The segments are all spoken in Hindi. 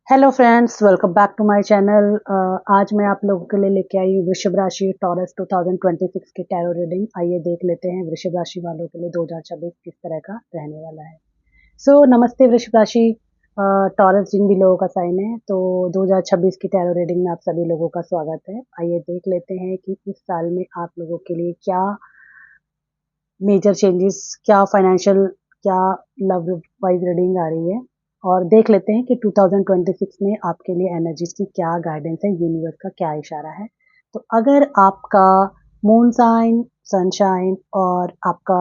Hello friends, welcome back to my channel. आज मैं आप लोगों के लिए लेके आई हूँ वृषभ राशि टॉरस 2026 की टैरो रीडिंग। आइए देख लेते हैं वृषभ राशि वालों के लिए 2026 किस तरह का रहने वाला है। नमस्ते वृषभ राशि, टॉरस जिन भी लोगों का साइन है, तो 2026 की टैरो रीडिंग में आप सभी लोगों का स्वागत है। आइए देख लेते हैं कि इस साल में आप लोगों के लिए क्या मेजर चेंजेस, क्या फाइनेंशियल, क्या लव वाइज रीडिंग आ रही है। और देख लेते हैं कि 2026 में आपके लिए एनर्जीज की क्या गाइडेंस है, यूनिवर्स का क्या इशारा है। तो अगर आपका मून साइन, सनशाइन और आपका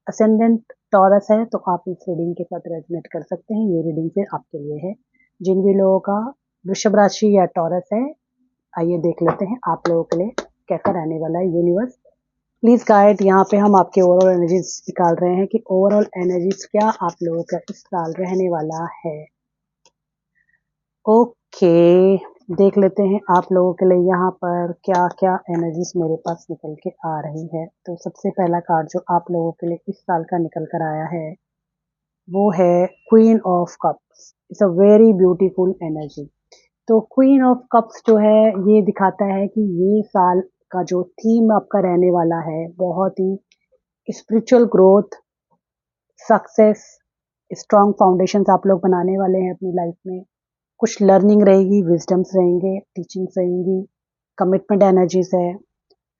असेंडेंट टॉरस है तो आप इस रीडिंग के साथ रेजोनेट कर सकते हैं। ये रीडिंग फिर आपके लिए है। जिन भी लोगों का वृषभ राशि या टॉरस है, आइए देख लेते हैं आप लोगों के लिए कैसा रहने वाला है यूनिवर्स। प्लीज गाइड, यहाँ पे हम आपके ओवरऑल एनर्जीज निकाल रहे हैं कि ओवरऑल एनर्जीज क्या आप लोगों का इस साल रहने वाला है। ओके, देख लेते हैं आप लोगों के लिए यहाँ पर क्या क्या एनर्जीज मेरे पास निकल के आ रही है। तो सबसे पहला कार्ड जो आप लोगों के लिए इस साल का निकल कर आया है वो है queen of cups. It's a very beautiful energy. तो क्वीन ऑफ कप्स जो है, ये दिखाता है कि ये साल का जो थीम आपका रहने वाला है बहुत ही spiritual growth, success, strong foundations आप लोग बनाने वाले हैं अपनी लाइफ में। कुछ लर्निंग रहेगी, विजडम्स रहेंगे, टीचिंग्स रहेंगी, कमिटमेंट एनर्जीज है।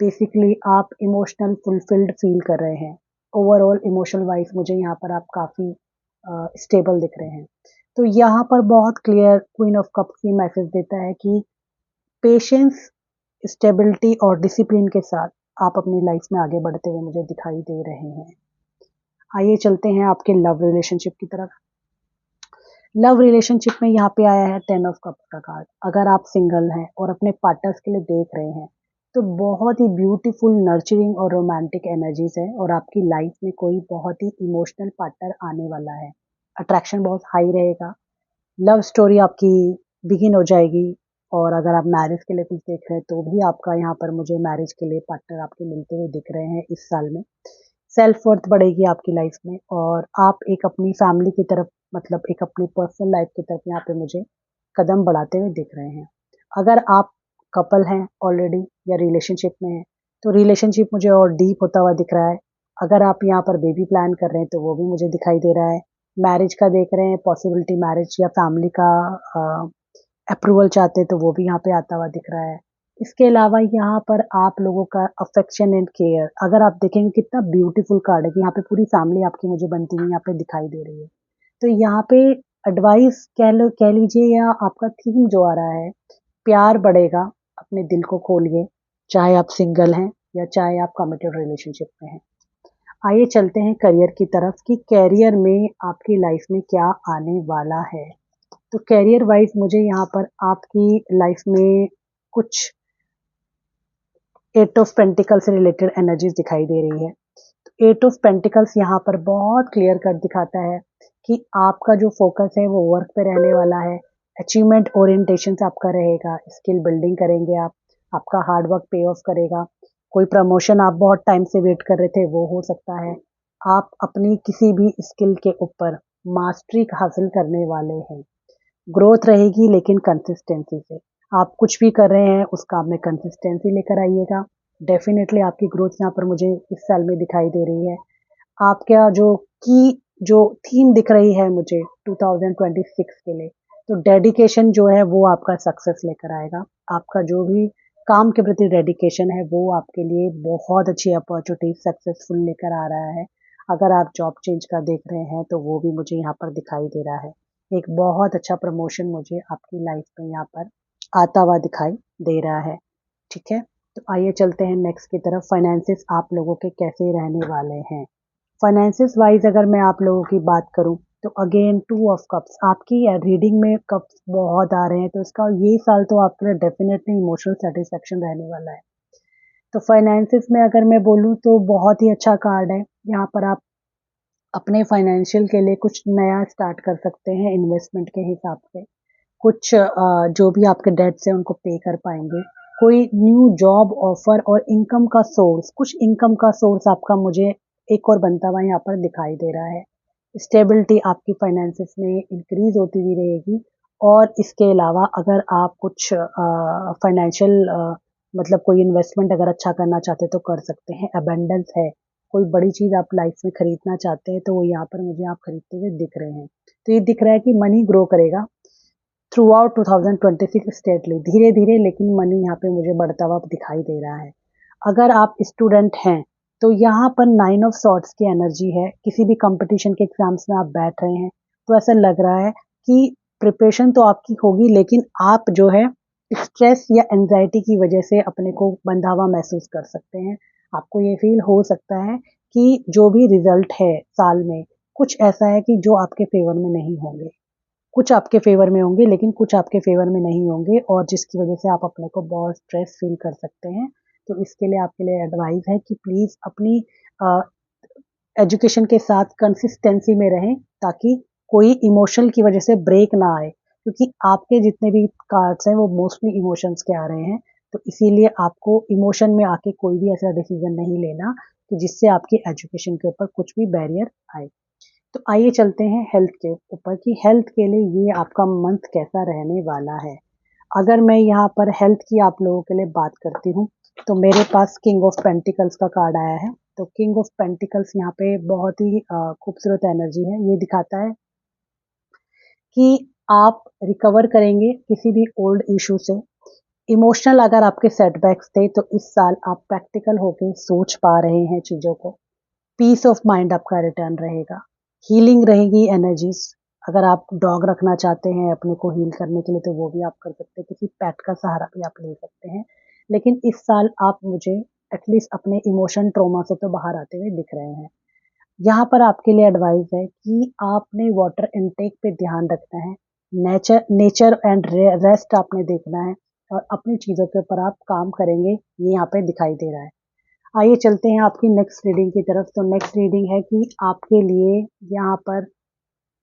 बेसिकली आप इमोशनल फुलफिल्ड फील कर रहे हैं। ओवरऑल इमोशनल वाइज मुझे यहाँ पर आप काफ़ी स्टेबल दिख रहे हैं। तो यहाँ पर बहुत क्लियर क्वीन ऑफ कप्स की मैसेज देता है कि पेशेंस, स्टेबिलिटी और डिसिप्लिन के साथ आप अपनी लाइफ में आगे बढ़ते हुए मुझे दिखाई दे रहे हैं। आइए चलते हैं आपके लव रिलेशनशिप की तरफ। लव रिलेशनशिप में यहाँ पे आया है 10 ऑफ कप्स का कार्ड। अगर आप सिंगल हैं और अपने पार्टनर्स के लिए देख रहे हैं तो बहुत ही ब्यूटीफुल, नर्चरिंग और रोमांटिक एनर्जीज है और आपकी लाइफ में कोई बहुत ही इमोशनल पार्टनर आने वाला है। अट्रैक्शन बहुत हाई रहेगा, लव स्टोरी आपकी बिगिन हो जाएगी। और अगर आप मैरिज के लिए कुछ देख रहे हैं तो भी आपका यहाँ पर मुझे मैरिज के लिए पार्टनर आपके मिलते हुए दिख रहे हैं इस साल में। सेल्फ वर्थ बढ़ेगी आपकी लाइफ में और आप एक अपनी फैमिली की तरफ, मतलब एक अपनी पर्सनल लाइफ की तरफ यहाँ पे मुझे कदम बढ़ाते हुए दिख रहे हैं। अगर आप कपल हैं ऑलरेडी या रिलेशनशिप में हैं तो रिलेशनशिप मुझे और डीप होता हुआ दिख रहा है। अगर आप यहाँ पर बेबी प्लान कर रहे हैं तो वो भी मुझे दिखाई दे रहा है। मैरिज का देख रहे हैं, पॉसिबिलिटी मैरिज या फैमिली का अप्रूवल चाहते हैं तो वो भी यहाँ पे आता हुआ दिख रहा है। इसके अलावा यहाँ पर आप लोगों का अफेक्शन एंड केयर, अगर आप देखेंगे कितना ब्यूटीफुल कार्ड है कि यहाँ पे पूरी फैमिली आपकी मुझे बनती हुई यहाँ पे दिखाई दे रही है। तो यहाँ पे एडवाइस कह लीजिए या आपका थीम जो आ रहा है, प्यार बढ़ेगा, अपने दिल को खोलिए, चाहे आप सिंगल हैं या चाहे आप कमिटेड रिलेशनशिप में हैं। आइए चलते हैं करियर की तरफ कि करियर में आपकी लाइफ में क्या आने वाला है। तो करियर वाइज मुझे यहाँ पर आपकी लाइफ में कुछ एट ऑफ पेंटिकल से रिलेटेड एनर्जीज दिखाई दे रही है। तो एट ऑफ पेंटिकल्स यहाँ पर बहुत क्लियर कट दिखाता है कि आपका जो फोकस है वो वर्क पे रहने वाला है। अचीवमेंट ओरिएंटेशन आपका रहेगा, स्किल बिल्डिंग करेंगे आप, आपका हार्ड वर्क पे ऑफ करेगा। कोई प्रमोशन आप बहुत टाइम से वेट कर रहे थे वो हो सकता है। आप अपनी किसी भी स्किल के ऊपर मास्टरी हासिल करने वाले हैं। ग्रोथ रहेगी लेकिन कंसिस्टेंसी से। आप कुछ भी कर रहे हैं उस काम में कंसिस्टेंसी लेकर आइएगा। डेफिनेटली आपकी ग्रोथ यहाँ पर मुझे इस साल में दिखाई दे रही है। आपका जो थीम दिख रही है मुझे 2026 के लिए, तो डेडिकेशन जो है वो आपका सक्सेस लेकर आएगा। आपका जो भी काम के प्रति डेडिकेशन है वो आपके लिए बहुत अच्छी अपॉर्चुनिटी सक्सेसफुल लेकर आ रहा है। अगर आप जॉब चेंज का देख रहे हैं तो वो भी मुझे यहाँ पर दिखाई दे रहा है। एक बहुत अच्छा प्रमोशन मुझे आपकी लाइफ में यहाँ पर आता हुआ दिखाई दे रहा है। ठीक है, तो आइए चलते हैं नेक्स्ट की तरफ। फाइनेंसिस आप लोगों के कैसे रहने वाले हैं। फाइनेंसिस वाइज अगर मैं आप लोगों की बात करूं तो अगेन 2 ऑफ कप्स आपकी रीडिंग में कप्स बहुत आ रहे हैं, तो इसका ये साल तो आपके लिए डेफिनेटली इमोशनल सेटिस्फेक्शन रहने वाला है। तो फाइनेंसिस में अगर मैं बोलूं तो बहुत ही अच्छा कार्ड है। यहाँ पर आप अपने फाइनेंशियल के लिए कुछ नया स्टार्ट कर सकते हैं इन्वेस्टमेंट के हिसाब से। कुछ जो भी आपके डेट्स हैं उनको पे कर पाएंगे। कोई न्यू जॉब ऑफर और इनकम का सोर्स, कुछ इनकम का सोर्स आपका मुझे एक और बनता हुआ यहाँ पर दिखाई दे रहा है। स्टेबिलिटी आपकी फाइनेंसिस में इंक्रीज होती हुई रहेगी और इसके अलावा अगर आप कुछ फाइनेंशियल मतलब कोई इन्वेस्टमेंट अगर अच्छा करना चाहते हैं तो कर सकते हैं। अबंडेंस है, कोई बड़ी चीज़ आप लाइफ में खरीदना चाहते हैं तो वो यहाँ पर मुझे आप खरीदते हुए दिख रहे हैं। तो ये दिख रहा है कि मनी ग्रो करेगा थ्रू आउट 2026 स्टेटली, धीरे धीरे, लेकिन मनी यहाँ पे मुझे बढ़ता हुआ दिखाई दे रहा है। अगर आप स्टूडेंट हैं तो यहाँ पर 9 ऑफ सॉर्ड्स की एनर्जी है। किसी भी कंपटीशन के एग्जाम्स में आप बैठ रहे हैं तो ऐसा लग रहा है कि प्रिपरेशन तो आपकी होगी, लेकिन आप जो है स्ट्रेस या एंजाइटी की वजह से अपने को बंधा हुआ महसूस कर सकते हैं। आपको ये फील हो सकता है कि जो भी रिजल्ट है साल में, कुछ ऐसा है कि जो आपके फेवर में नहीं होंगे। कुछ आपके फेवर में होंगे लेकिन कुछ आपके फेवर में नहीं होंगे, और जिसकी वजह से आप अपने को बहुत स्ट्रेस फील कर सकते हैं। तो इसके लिए आपके लिए एडवाइस है कि प्लीज़ अपनी एजुकेशन के साथ कंसिस्टेंसी में रहें, ताकि कोई इमोशन की वजह से ब्रेक ना आए, क्योंकि आपके जितने भी कार्ड्स हैं वो मोस्टली इमोशंस के आ रहे हैं। तो इसीलिए आपको इमोशन में आके कोई भी ऐसा डिसीजन नहीं लेना कि जिससे आपकी एजुकेशन के ऊपर कुछ भी बैरियर आए। तो आइए चलते हैं हेल्थ के ऊपर कि हेल्थ के लिए ये आपका मंथ कैसा रहने वाला है। अगर मैं यहाँ पर हेल्थ की आप लोगों के लिए बात करती हूँ तो मेरे पास किंग ऑफ पेंटिकल्स का कार्ड आया है। तो किंग ऑफ पेंटिकल्स यहाँ पे बहुत ही खूबसूरत एनर्जी है। ये दिखाता है कि आप रिकवर करेंगे किसी भी ओल्ड इशू से। इमोशनल अगर आपके सेटबैक्स थे तो इस साल आप प्रैक्टिकल होके सोच पा रहे हैं चीज़ों को। पीस ऑफ माइंड आपका रिटर्न रहेगा। हीलिंग रहेगी एनर्जीज। अगर आप डॉग रखना चाहते हैं अपने को हील करने के लिए तो वो भी आप कर सकते हैं, किसी पेट का सहारा भी आप ले सकते हैं। लेकिन इस साल आप मुझे एटलीस्ट अपने इमोशन ट्रॉमा से तो बाहर आते हुए दिख रहे हैं। यहाँ पर आपके लिए एडवाइस है कि आपने वाटर इनटेक पे ध्यान रखना है। नेचर नेचर एंड रेस्ट आपने देखना है, और अपनी चीज़ों के ऊपर आप काम करेंगे, ये यहाँ पे दिखाई दे रहा है। आइए चलते हैं आपकी नेक्स्ट रीडिंग की तरफ। तो नेक्स्ट रीडिंग है कि आपके लिए यहाँ पर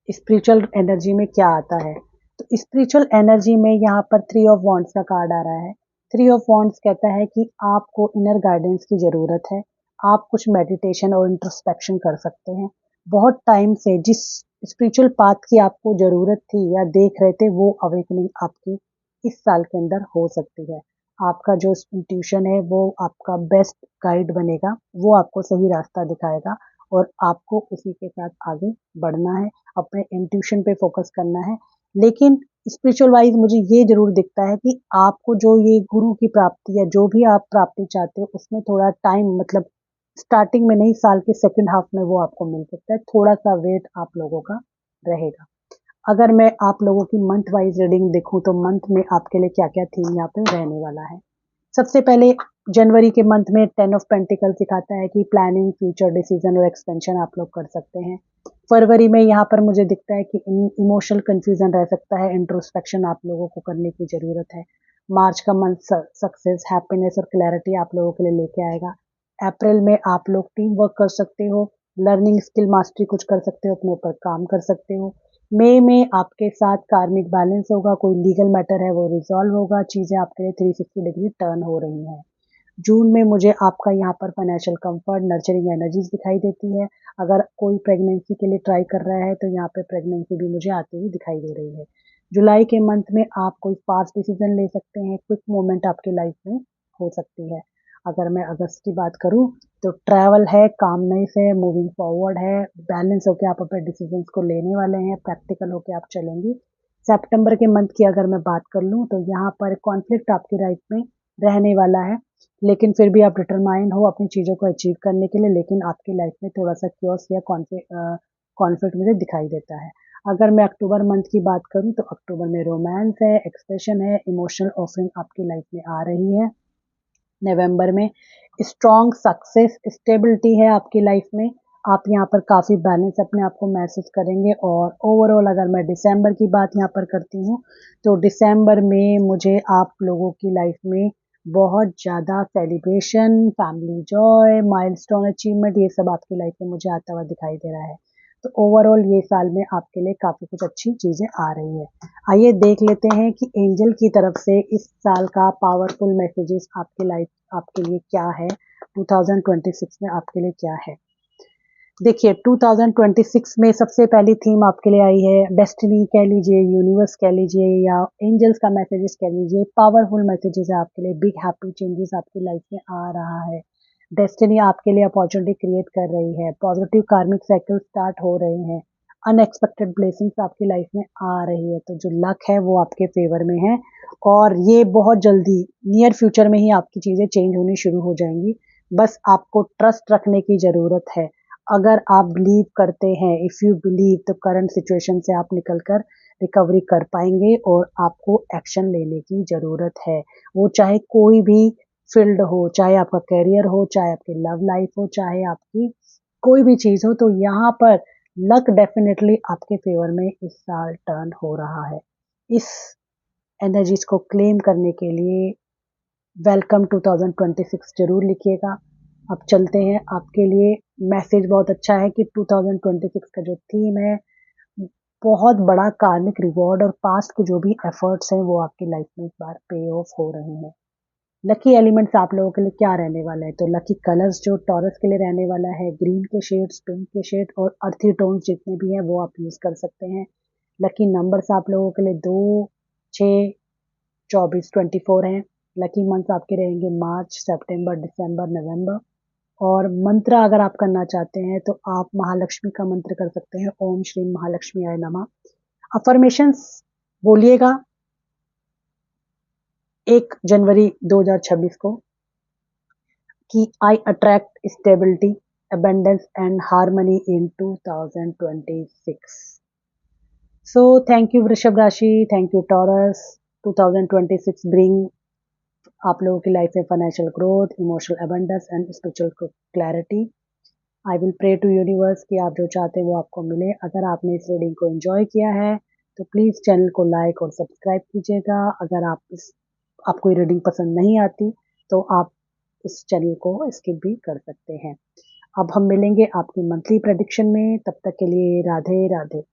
स्पिरिचुअल एनर्जी में क्या आता है। तो स्पिरिचुअल एनर्जी में यहाँ पर 3 ऑफ वॉन्ड्स का कार्ड आ रहा है। 3 ऑफ वॉन्ड्स कहता है कि आपको इनर गाइडेंस की ज़रूरत है। आप कुछ मेडिटेशन और इंट्रोस्पेक्शन कर सकते हैं। बहुत टाइम से जिस स्पिरिचुअल पाथ की आपको ज़रूरत थी या देख रहे थे, वो अवेकनिंग आपकी इस साल के अंदर हो सकती है। आपका जो इंट्यूशन है वो आपका बेस्ट गाइड बनेगा, वो आपको सही रास्ता दिखाएगा, और आपको उसी के साथ आगे बढ़ना है, अपने इंट्यूशन पे फोकस करना है। लेकिन स्पिरिचुअल वाइज मुझे ये ज़रूर दिखता है कि आपको जो ये गुरु की प्राप्ति या जो भी आप प्राप्ति चाहते हो उसमें थोड़ा टाइम, मतलब स्टार्टिंग में नहीं, साल के सेकंड हाफ में वो आपको मिल सकता है। थोड़ा-सा वेट आप लोगों का रहेगा। अगर मैं आप लोगों की मंथ वाइज रीडिंग देखूँ तो मंथ में आपके लिए क्या-क्या थीम यहाँ पे रहने वाला है। सबसे पहले जनवरी के मंथ में 10 ऑफ पेंटिकल सिखाता है कि प्लानिंग, फ्यूचर डिसीजन और एक्सपेंशन आप लोग कर सकते हैं। फरवरी में यहाँ पर मुझे दिखता है कि इमोशनल कंफ्यूजन रह सकता है, इंट्रोस्पेक्शन आप लोगों को करने की ज़रूरत है। मार्च का मंथ सक्सेस, हैप्पीनेस और क्लैरिटी आप लोगों के लिए लेके आएगा। अप्रैल में आप लोग टीम वर्क कर सकते हो, लर्निंग स्किल मास्टरी कुछ कर सकते हो, अपने ऊपर काम कर सकते हो। मई में आपके साथ कार्मिक बैलेंस होगा, कोई लीगल मैटर है वो रिजॉल्व होगा, चीज़ें आपके लिए 360 डिग्री टर्न हो रही हैं। जून में मुझे आपका यहाँ पर फाइनेंशियल कंफर्ट, नर्चरिंग एनर्जीज दिखाई देती है। अगर कोई प्रेगनेंसी के लिए ट्राई कर रहा है तो यहाँ पे प्रेगनेंसी भी मुझे आती हुई दिखाई दे रही है। जुलाई के मंथ में आप कोई फास्ट डिसीजन ले सकते हैं, क्विक मूवमेंट आपकी लाइफ में हो सकती है। अगर मैं अगस्त की बात करूँ तो ट्रैवल है, कामनेस है, मूविंग फॉरवर्ड है, बैलेंस होकर आप अपने डिसीजंस को लेने वाले हैं, प्रैक्टिकल होकर आप चलेंगे। सितंबर के मंथ की अगर मैं बात कर लूँ तो यहाँ पर कॉन्फ्लिक्ट आपकी लाइफ में रहने वाला है, लेकिन फिर भी आप डिटरमाइंड हो अपनी चीज़ों को अचीव करने के लिए। लेकिन आपकी लाइफ में थोड़ा-सा क्योस या कॉन्फ्लिक्ट मुझे दिखाई देता है। अगर मैं अक्टूबर मंथ की बात करूँ तो अक्टूबर में रोमांस है, एक्सप्रेशन है, इमोशनल ऑफरिंग आपकी लाइफ में आ रही है। नवंबर में स्ट्रॉन्ग सक्सेस, स्टेबिलिटी है आपकी लाइफ में। आप यहाँ पर काफ़ी बैलेंस अपने आप को महसूस करेंगे। और ओवरऑल अगर मैं दिसंबर की बात यहाँ पर करती हूँ तो दिसंबर में मुझे आप लोगों की लाइफ में बहुत ज़्यादा celebration, family Joy, milestone achievement, ये सब आपकी लाइफ में मुझे आता हुआ दिखाई दे रहा है। तो ओवरऑल ये साल में आपके लिए काफ़ी कुछ अच्छी चीज़ें आ रही है। आइए देख लेते हैं कि एंजल की तरफ से इस साल का पावरफुल मैसेजेस आपकी लाइफ आपके लिए क्या है, 2026 में आपके लिए क्या है। देखिए 2026 में सबसे पहली थीम आपके लिए आई है डेस्टिनी कह लीजिए, यूनिवर्स कह लीजिए या एंजल्स का मैसेजेस कह लीजिए, पावरफुल मैसेजेस है आपके लिए, बिग हैप्पी चेंजेस आपकी लाइफ में आ रहा है। डेस्टिनी आपके लिए अपॉर्चुनिटी क्रिएट कर रही है, पॉजिटिव कार्मिक साइकिल स्टार्ट हो रहे हैं, अनएक्सपेक्टेड ब्लेसिंग्स आपकी लाइफ में आ रही है, तो जो लक है वो आपके फेवर में है और ये बहुत जल्दी नियर फ्यूचर में ही आपकी चीज़ें चेंज होनी शुरू हो जाएंगी। बस आपको ट्रस्ट रखने की ज़रूरत है। अगर आप बिलीव करते हैं, इफ़ यू बिलीव, तो करंट सिचुएशन से आप निकल कर रिकवरी कर पाएंगे और आपको एक्शन लेने की ज़रूरत है। वो चाहे कोई भी फील्ड हो, चाहे आपका करियर हो, चाहे आपकी लव लाइफ हो, चाहे आपकी कोई भी चीज़ हो, तो यहाँ पर लक डेफिनेटली आपके फेवर में इस साल टर्न हो रहा है। इस एनर्जीज को क्लेम करने के लिए वेलकम 2026 जरूर लिखिएगा। अब चलते हैं, आपके लिए मैसेज बहुत अच्छा है कि 2026 का जो थीम है बहुत बड़ा कार्मिक रिवॉर्ड और पास्ट के जो भी एफर्ट्स हैं वो आपकी लाइफ में इस बार पे ऑफ हो रहे हैं। लकी एलिमेंट्स आप लोगों के लिए क्या रहने वाला है, तो लकी कलर्स जो टॉरस के लिए रहने वाला है, ग्रीन के शेड्स, पिंक के शेड और अर्थी टोन्स जितने भी हैं वो आप यूज कर सकते हैं। लकी नंबर्स आप लोगों के लिए 2, 6, 24, 24 हैं। लकी मंथ्स आपके रहेंगे मार्च, सितंबर, दिसंबर, नवंबर। और मंत्र अगर आप करना चाहते हैं तो आप महालक्ष्मी का मंत्र कर सकते हैं, ओम श्री महालक्ष्मी आय नमः। अफर्मेशंस बोलिएगा 1 जनवरी 2026 को कि I attract stability, abundance and harmony in 2026. So thank you वृषभ राशि, thank you टॉरस। 2026 bring आप लोगों की लाइफ में financial growth, emotional abundance and spiritual clarity. I will pray to universe कि आप जो चाहते हैं वो आपको मिले। अगर आपने इस रीडिंग को एंजॉय किया है तो प्लीज़ चैनल को लाइक और सब्सक्राइब कीजिएगा। अगर आपको ये रीडिंग पसंद नहीं आती तो आप इस चैनल को स्किप भी कर सकते हैं। अब हम मिलेंगे आपकी मंथली प्रेडिक्शन में, तब तक के लिए राधे राधे।